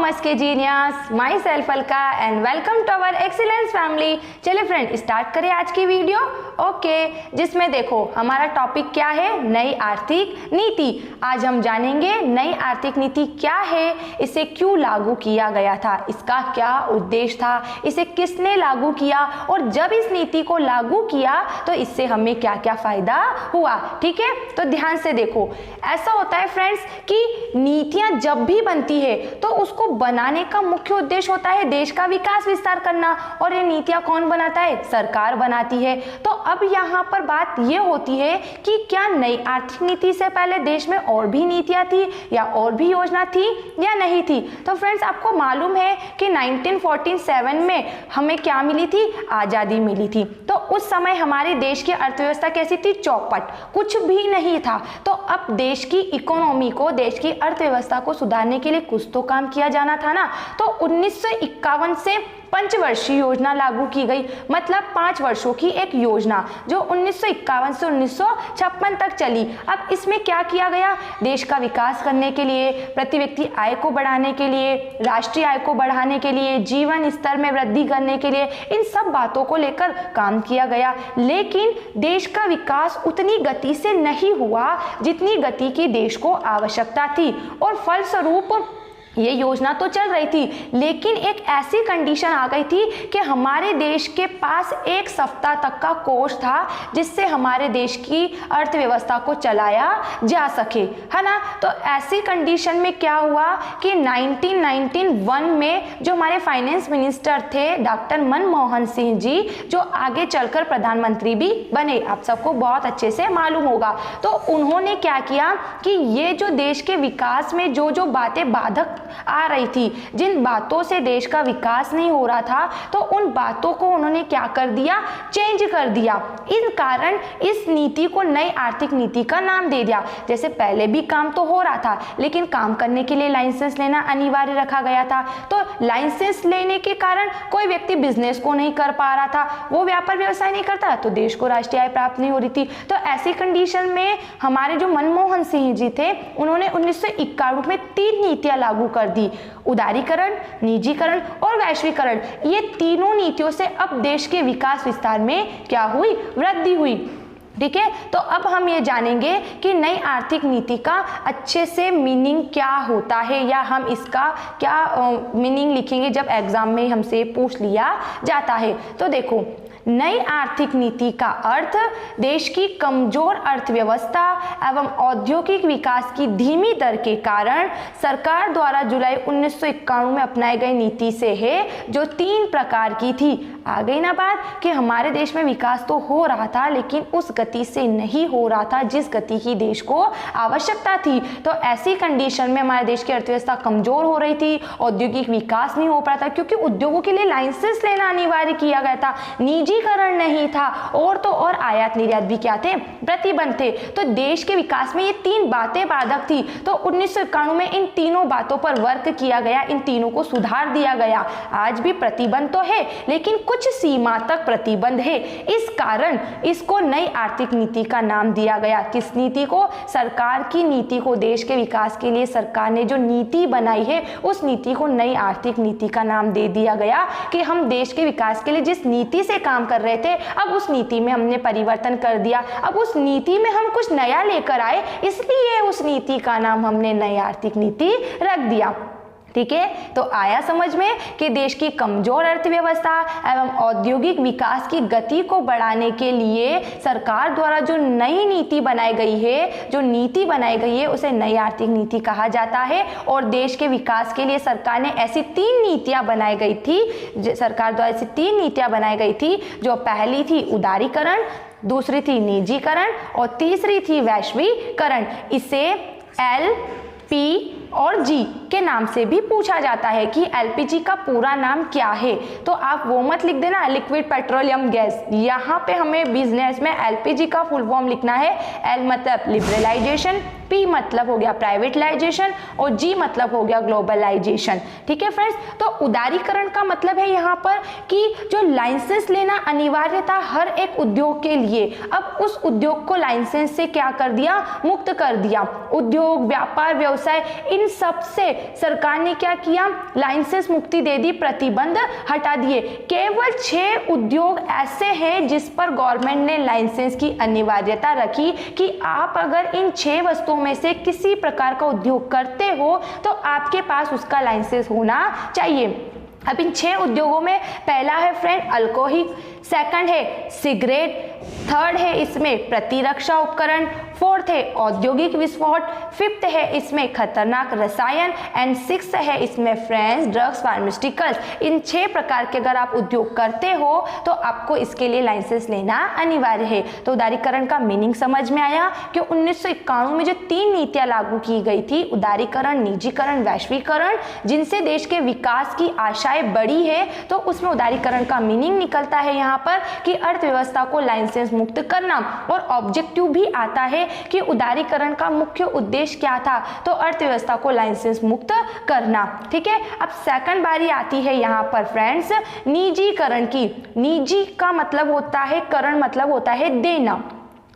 Commerce के genius, myself Alka and welcome to our excellence family. चलिए friend, start करें आज की वीडियो। ओके, जिसमें देखो हमारा टॉपिक क्या है, नई आर्थिक नीति। आज हम जानेंगे नई आर्थिक नीति क्या है, इसे क्यों लागू किया गया था, इसका क्या उद्देश्य था, इसे किसने लागू किया और जब इस नीति को लागू किया तो इससे हमें क्या क्या फायदा हुआ। ठीक है, तो ध्यान से देखो। ऐसा होता है फ्रेंड्स कि नीतियां जब भी बनती है तो उसको बनाने का मुख्य उद्देश्य होता है देश का विकास विस्तार करना, और ये नीतियां कौन बनाता है, सरकार बनाती है। तो अब यहाँ पर बात ये होती है कि क्या नई आर्थिक नीति से पहले देश में और भी नीतियां थी या और भी योजना थी या नहीं थी। तो फ्रेंड्स, आपको मालूम है कि 1947 में हमें क्या मिली थी, आजादी मिली थी। तो उस समय हमारे देश की अर्थव्यवस्था कैसी थी, चौपट, कुछ भी नहीं था। तो अब देश की इकोनॉमी को, देश की अर्थव्यवस्था को सुधारने के लिए कुछ तो काम किया जाना था ना। तो 1951 से पंचवर्षीय योजना लागू की गई, मतलब 5 वर्षों की एक योजना जो 1951 से 1956 तक चली। अब इसमें क्या किया गया, देश का विकास करने के लिए, प्रति व्यक्ति आय को बढ़ाने के लिए, राष्ट्रीय आय को बढ़ाने के लिए, जीवन स्तर में वृद्धि करने के लिए, इन सब बातों को लेकर काम किया गया। लेकिन देश का विकास उतनी गति से नहीं हुआ जितनी गति की देश को आवश्यकता थी, और फलस्वरूप ये योजना तो चल रही थी, लेकिन एक ऐसी कंडीशन आ गई थी कि हमारे देश के पास एक सप्ताह तक का कोष था जिससे हमारे देश की अर्थव्यवस्था को चलाया जा सके, है ना। तो ऐसी कंडीशन में क्या हुआ कि 1991 में जो हमारे फाइनेंस मिनिस्टर थे डॉक्टर मनमोहन सिंह जी, जो आगे चलकर प्रधानमंत्री भी बने, आप सबको बहुत अच्छे से मालूम होगा। तो उन्होंने क्या किया कि ये जो देश के विकास में जो जो बातें बाधक आ रही थी, जिन बातों से देश का विकास नहीं हो रहा था, तो उन बातों को उन्होंने क्या कर दिया, चेंज कर दिया। इन कारण इस नीति को नई आर्थिक नीति का नाम दे दिया। जैसे पहले भी काम तो हो रहा था, लेकिन काम करने के लिए लाइसेंस लेना अनिवार्य रखा गया था। तो लाइसेंस लेने के कारण कोई व्यक्ति बिजनेस को नहीं कर पा रहा था, वो व्यापार व्यवसाय नहीं करता, तो देश को राष्ट्रीय आय प्राप्त नहीं हो रही थी। तो ऐसी कंडीशन में हमारे जो मनमोहन सिंह जी थे, उन्होंने 1991 में 3 नीतियां लागू कर दी, उदारीकरण, निजीकरण और वैश्वीकरण। ये तीनों नीतियों से अब देश के विकास विस्तार में क्या हुई, वृद्धि हुई। ठीक है, तो अब हम ये जानेंगे कि नई आर्थिक नीति का अच्छे से मीनिंग क्या होता है, या हम इसका क्या मीनिंग लिखेंगे जब एग्जाम में हमसे पूछ लिया जाता है। तो देखो, नई आर्थिक नीति का अर्थ देश की कमजोर अर्थव्यवस्था एवं औद्योगिक विकास की धीमी दर के कारण सरकार द्वारा जुलाई 1991 में अपनाई गई नीति से है, जो 3 प्रकार की थी। आ गई ना बात कि हमारे देश में विकास तो हो रहा था, लेकिन उस गति से नहीं हो रहा था जिस गति की देश को आवश्यकता थी। तो ऐसी कंडीशन में हमारे देश की अर्थव्यवस्था कमजोर हो रही थी, औद्योगिक विकास नहीं हो पा रहा था, क्योंकि उद्योगों के लिए लाइसेंस लेना अनिवार्य किया गया था, निजीकरण नहीं था, और तो और आयात निर्यात भी क्या थे, प्रतिबंध थे। तो देश के विकास में ये 3 बातें बाधक थी। तो 1991 में इन तीनों बातों पर वर्क किया गया, इन तीनों को सुधार दिया गया। आज भी प्रतिबंध तो है, लेकिन कुछ सीमा तक प्रतिबंध है। इस कारण इसको नई आर्थिक नीति का नाम दिया गया। किस नीति को, सरकार की नीति को, देश के विकास के लिए सरकार ने जो नीति बनाई है उस नीति को नई आर्थिक नीति का नाम दे दिया गया, कि हम देश के विकास के लिए जिस नीति से काम कर रहे थे, अब उस नीति में हमने परिवर्तन कर दिया, अब उस नीति में हम कुछ नया लेकर आए, इसलिए उस नीति का नाम हमने नई आर्थिक नीति रख दिया। ठीक है, तो आया समझ में कि देश की कमजोर अर्थव्यवस्था एवं औद्योगिक विकास की गति को बढ़ाने के लिए सरकार द्वारा जो नई नीति बनाई गई है, जो नीति बनाई गई है, उसे नई आर्थिक नीति कहा जाता है। और देश के विकास के लिए सरकार ने ऐसी 3 नीतियां बनाई गई थी, सरकार द्वारा ऐसी 3 नीतियां बनाई गई थी, जो पहली थी उदारीकरण, दूसरी थी निजीकरण और तीसरी थी वैश्वीकरण। इसे LP और G के नाम से भी पूछा जाता है कि LPG का पूरा नाम क्या है। तो आप वो मत लिख देना लिक्विड पेट्रोलियम गैस, यहाँ पे हमें बिजनेस में LPG का फुल फॉर्म लिखना है। L मतलब लिबरलाइजेशन, P मतलब हो गया प्राइवेटलाइजेशन और G मतलब हो गया ग्लोबलाइजेशन। ठीक है फ्रेंड्स, तो उदारीकरण का मतलब है यहाँ पर कि जो लाइसेंस लेना अनिवार्य था हर एक उद्योग के लिए, अब उस उद्योग को लाइसेंस से क्या कर दिया, मुक्त कर दिया। उद्योग, व्यापार, व्यवसाय, इन सब से सरकार ने क्या किया, लाइसेंस मुक्ति दे दी, प्रतिबंध हटा दिए। केवल 6 उद्योग ऐसे हैं जिस पर गवर्नमेंट ने लाइसेंस की अनिवार्यता रखी कि आप अगर इन 6 वस्तुओं में से किसी प्रकार का उद्योग करते हो तो आपके पास उसका लाइसेंस होना चाहिए। अब इन 6 उद्योगों में पहला है फ्रेंड अल्कोहल, सेकंड है सिगरेट, थर्ड है इसमें प्रतिरक्षा उपकरण, फोर्थ है औद्योगिक विस्फोट, फिफ्थ है इसमें खतरनाक रसायन एंड सिक्स्थ है इसमें फ्रेंड्स ड्रग्स फार्मास्यूटिकल्स। इन 6 प्रकार के अगर आप उद्योग करते हो तो आपको इसके लिए लाइसेंस लेना अनिवार्य है। तो उदारीकरण का मीनिंग समझ में आया कि 1991 में जो 3 नीतियां लागू की गई थी, उदारीकरण, निजीकरण, वैश्वीकरण, जिनसे देश के विकास की आशाएं बढ़ी है, तो उसमें उदारीकरण का मीनिंग निकलता है यहाँ पर कि अर्थव्यवस्था को लाइसेंस मुक्त करना। और ऑब्जेक्टिव भी आता है कि उदारीकरण का मुख्य उद्देश्य क्या था, तो अर्थव्यवस्था को लाइसेंस मुक्त करना। ठीक है, अब सेकंड बारी आती है यहाँ पर फ्रेंड्स निजीकरण की। निजी का मतलब होता है, करण मतलब होता है देना,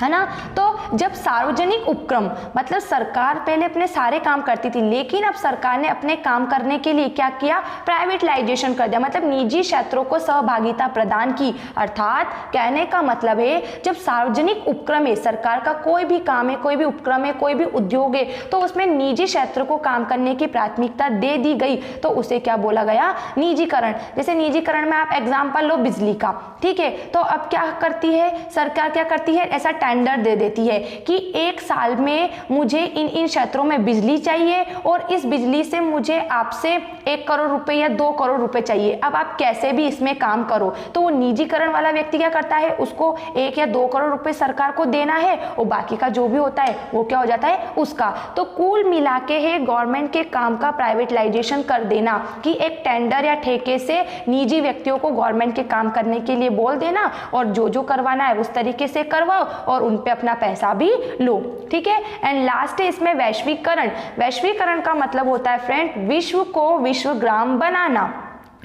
है ना। तो जब सार्वजनिक उपक्रम मतलब सरकार पहले अपने सारे काम करती थी, लेकिन अब सरकार ने अपने काम करने के लिए क्या किया, प्राइवेटलाइजेशन कर दिया, मतलब निजी क्षेत्रों को सहभागिता प्रदान की। अर्थात कहने का मतलब है जब सार्वजनिक उपक्रम है, सरकार का कोई भी काम है, कोई भी उपक्रम है, कोई भी उद्योग है, तो उसमें निजी क्षेत्र को काम करने की प्राथमिकता दे दी गई, तो उसे क्या बोला गया, निजीकरण। जैसे निजीकरण में आप एग्जाम्पल लो बिजली का, ठीक है, तो अब क्या करती है सरकार, क्या करती है, ऐसा टेंडर दे देती है कि 1 साल में मुझे इन क्षेत्रों में बिजली चाहिए और इस बिजली से मुझे आपसे 1 करोड़ रुपए या 2 करोड़ रुपए चाहिए। अब आप कैसे भी इसमें काम करो, तो वो निजीकरण वाला व्यक्ति क्या करता है, उसको 1 या 2 करोड़ रुपए सरकार को देना है और बाकी का जो भी होता है वो क्या हो जाता है उसका। तो कुल मिला के है गवर्नमेंट के काम का प्राइवेटलाइजेशन कर देना कि एक टेंडर या ठेके से निजी व्यक्तियों को गवर्नमेंट के काम करने के लिए बोल देना और जो करवाना है उस तरीके से करवाओ और उन पे अपना पैसा भी लो। ठीक है, एंड लास्ट है इसमें वैश्वीकरण। वैश्वीकरण का मतलब होता है फ्रेंड विश्व को विश्वग्राम बनाना,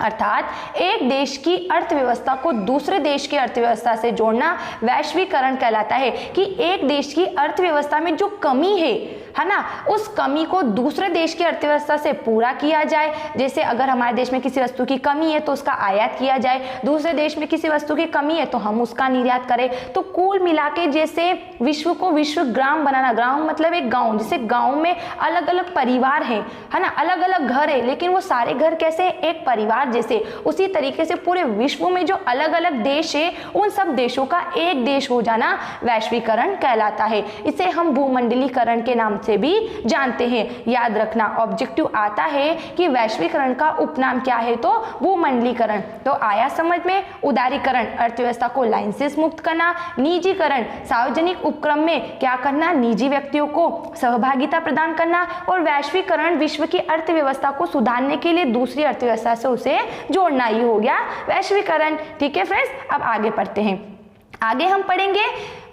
अर्थात एक देश की अर्थव्यवस्था को दूसरे देश की अर्थव्यवस्था से जोड़ना वैश्वीकरण कहलाता है कि एक देश की अर्थव्यवस्था में जो कमी है ना, उस कमी को दूसरे देश की अर्थव्यवस्था से पूरा किया जाए। जैसे अगर हमारे देश में किसी वस्तु की कमी है तो उसका आयात किया जाए, दूसरे देश में किसी वस्तु की कमी है तो हम उसका निर्यात करें। तो कुल मिला के जैसे विश्व को विश्वग्राम बनाना, ग्राम मतलब एक गांव, जैसे गांव में अलग अलग परिवार है ना, अलग अलग घर है, लेकिन वो सारे घर कैसे एक परिवार जैसे, उसी तरीके से पूरे विश्व में जो अलग अलग देश है उन सब देशों का एक देश हो जाना वैश्वीकरण कहलाता है। इसे हम भूमंडलीकरण के नाम से भी जानते हैं। याद रखना ऑब्जेक्टिव आता है कि वैश्वीकरण का उपनाम क्या है, तो भूमंडलीकरण। तो आया समझ में, उदारीकरण अर्थव्यवस्था को लाइसेंस मुक्त करना, निजीकरण सार्वजनिक उपक्रम में क्या करना, निजी व्यक्तियों को सहभागिता प्रदान करना, और वैश्वीकरण विश्व की अर्थव्यवस्था को सुधारने के लिए दूसरी अर्थव्यवस्था से उसे जोड़ना, ही हो गया वैश्वीकरण। ठीक है फ्रेंड्स, अब आगे पढ़ते हैं। आगे हम पढ़ेंगे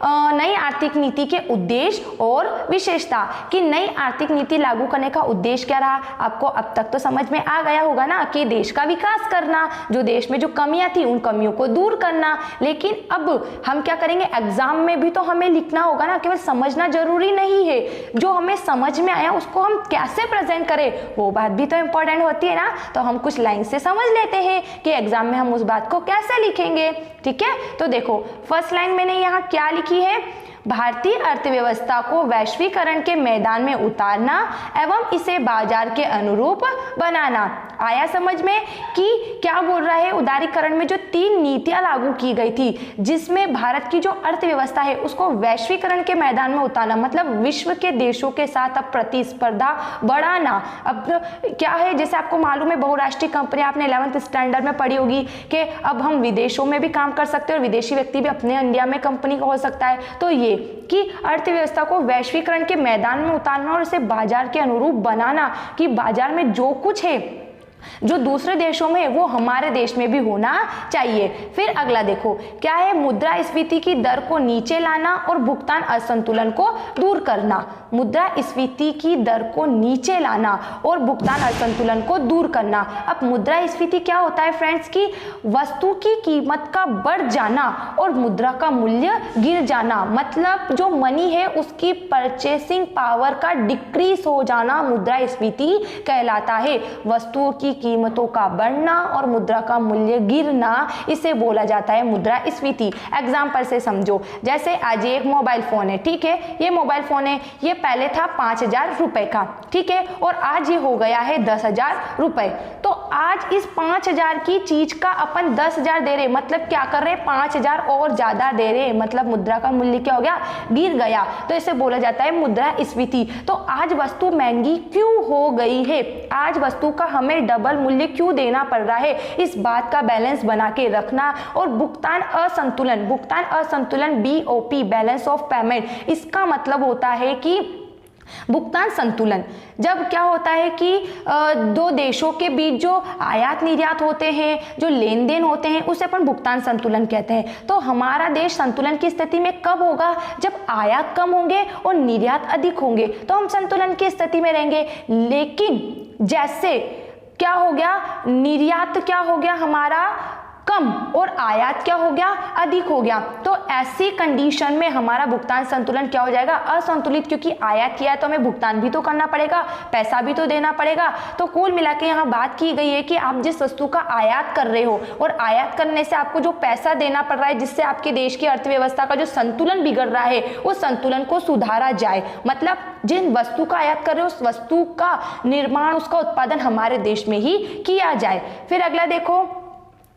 नई आर्थिक नीति के उद्देश्य और विशेषता कि नई आर्थिक नीति लागू करने का उद्देश्य क्या रहा। आपको अब तक तो समझ में आ गया होगा ना कि देश का विकास करना, जो देश में जो कमियां थी उन कमियों को दूर करना। लेकिन अब हम क्या करेंगे, एग्जाम में भी तो हमें लिखना होगा ना, केवल समझना जरूरी नहीं है, जो हमें समझ में आया उसको हम कैसे प्रेजेंट करें वो बात भी तो इम्पोर्टेंट होती है ना। तो हम कुछ लाइन से समझ लेते हैं कि एग्जाम में हम उस बात को कैसे लिखेंगे। ठीक है, तो देखो फर्स्ट लाइन मैंने यहाँ क्या लिखी है, भारतीय अर्थव्यवस्था को वैश्वीकरण के मैदान में उतारना एवं इसे बाजार के अनुरूप बनाना। आया समझ में कि क्या बोल रहा है, उदारीकरण में जो 3 नीतियां लागू की गई थी जिसमें भारत की जो अर्थव्यवस्था है उसको वैश्वीकरण के मैदान में उतारना, मतलब विश्व के देशों के साथ अब प्रतिस्पर्धा बढ़ाना। अब क्या है, जैसे आपको मालूम है बहुराष्ट्रीय कंपनियां, आपने 11th स्टैंडर्ड में पढ़ी होगी कि अब हम विदेशों में भी काम कर सकते हैं और विदेशी व्यक्ति भी अपने इंडिया में कंपनी का हो सकता है। तो ये कि अर्थव्यवस्था को वैश्वीकरण के मैदान में उतारना और इसे बाजार के अनुरूप बनाना कि बाजार में जो कुछ है जो दूसरे देशों में वो हमारे देश में भी होना चाहिए। फिर अगला देखो क्या है, मुद्रास्फीति की दर को नीचे लाना और भुगतान असंतुलन को दूर करना। मुद्रास्फीति की दर को नीचे लाना और भुगतान असंतुलन को दूर करना। अब मुद्रास्फीति क्या होता है फ्रेंड्स की वस्तु की कीमत का बढ़ जाना और मुद्रा का मूल्य गिर जाना, मतलब जो मनी है उसकी परचेसिंग पावर का डिक्रीज हो जाना मुद्रास्फीति कहलाता है। वस्तुओं की कीमतों का बढ़ना और मुद्रा का मूल्य गिरना, इसे बोला जाता है मुद्रास्फीति। एग्जाम्पल से समझो, जैसे आज एक मोबाइल फोन है, ठीक है, ये मोबाइल फोन है, ये पहले था 5,000 रुपए का, ठीक है, और आज ये हो गया है 10,000 रुपए। तो आज इस 5,000 की चीज का अपन 10,000 दे रहे, मतलब क्या कर रहे हैं 5,000 और ज्यादा दे रहे, मतलब मुद्रा का मूल्य क्या हो गया, गिर गया। तो इसे बोला जाता है मुद्रास्फीति। तो आज वस्तु महंगी क्यों हो गई है, आज वस्तु का हमें डबल मूल्य क्यों देना पड़ रहा है, इस बात का बैलेंस बना के रखना। और भुगतान असंतुलन, भुगतान असंतुलन BOP बैलेंस ऑफ पेमेंट, इसका मतलब होता है कि भुगतान संतुलन जब क्या होता है कि दो देशों के बीच जो आयात निर्यात होते हैं, जो लेन देन होते हैं, उसे अपन भुगतान संतुलन कहते हैं। तो हमारा देश संतुलन की स्थिति में कब होगा, जब आयात कम होंगे और निर्यात अधिक होंगे, तो हम संतुलन की स्थिति में रहेंगे। लेकिन जैसे क्या हो गया, निर्यात क्या हो गया हमारा कम और आयात क्या हो गया, अधिक हो गया, तो ऐसी कंडीशन में हमारा भुगतान संतुलन क्या हो जाएगा, असंतुलित, क्योंकि आयात किया है तो हमें भुगतान भी तो करना पड़ेगा, पैसा भी तो देना पड़ेगा। तो कुल मिला के यहाँ बात की गई है कि आप जिस वस्तु का आयात कर रहे हो और आयात करने से आपको जो पैसा देना पड़ रहा है, जिससे आपके देश की अर्थव्यवस्था का जो संतुलन बिगड़ रहा है, उस संतुलन को सुधारा जाए। मतलब जिन वस्तु का आयात कर रहे हो उस वस्तु का निर्माण, उसका उत्पादन हमारे देश में ही किया जाए। फिर अगला देखो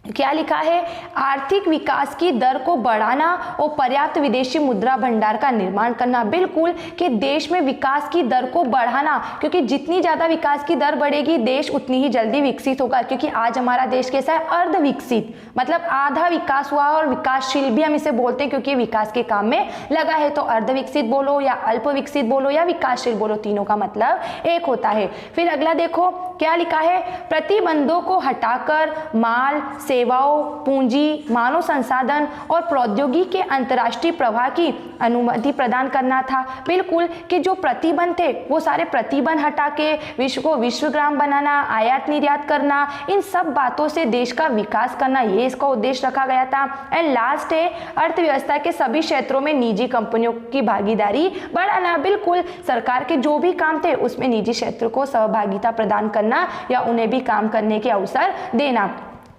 क्या लिखा है, आर्थिक विकास की दर को बढ़ाना और पर्याप्त विदेशी मुद्रा भंडार का निर्माण करना। बिल्कुल कि देश में विकास की दर को बढ़ाना, क्योंकि जितनी ज़्यादा विकास की दर बढ़ेगी देश उतनी ही जल्दी विकसित होगा। क्योंकि आज हमारा देश कैसा है, अर्ध विकसित, मतलब आधा विकास हुआ और विकासशील भी हम इसे बोलते हैं, क्योंकि विकास के काम में लगा है। तो अर्ध विकसित बोलो या अल्प विकसित बोलो या विकासशील बोलो, तीनों का मतलब एक होता है। फिर अगला देखो क्या लिखा है, प्रतिबंधों को हटाकर माल, सेवाओं, पूंजी, मानव संसाधन और प्रौद्योगिकी के अंतर्राष्ट्रीय प्रवाह की अनुमति प्रदान करना था। बिल्कुल कि जो प्रतिबंध थे वो सारे प्रतिबंध हटा के विश्व को विश्वग्राम बनाना, आयात निर्यात करना, इन सब बातों से देश का विकास करना, ये इसका उद्देश्य रखा गया था। एंड लास्ट है अर्थव्यवस्था के सभी क्षेत्रों में निजी कंपनियों की भागीदारी बढ़ाना। बिल्कुल सरकार के जो भी काम थे उसमें निजी क्षेत्र को सहभागिता प्रदान करना या उन्हें भी काम करने के अवसर देना।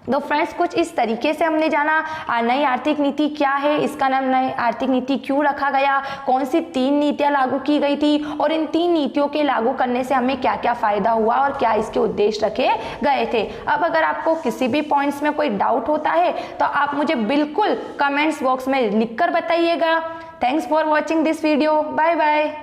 तो फ्रेंड्स कुछ इस तरीके से हमने जाना नई आर्थिक नीति क्या है, इसका नाम नई आर्थिक नीति क्यों रखा गया, कौन सी 3 नीतियां लागू की गई थी और इन 3 नीतियों के लागू करने से हमें क्या क्या फायदा हुआ और क्या इसके उद्देश्य रखे गए थे। अब अगर आपको किसी भी पॉइंट्स में कोई डाउट होता है तो आप मुझे बिल्कुल कमेंट्स बॉक्स में लिख कर बताइएगा। Thanks for watching this video, bye bye.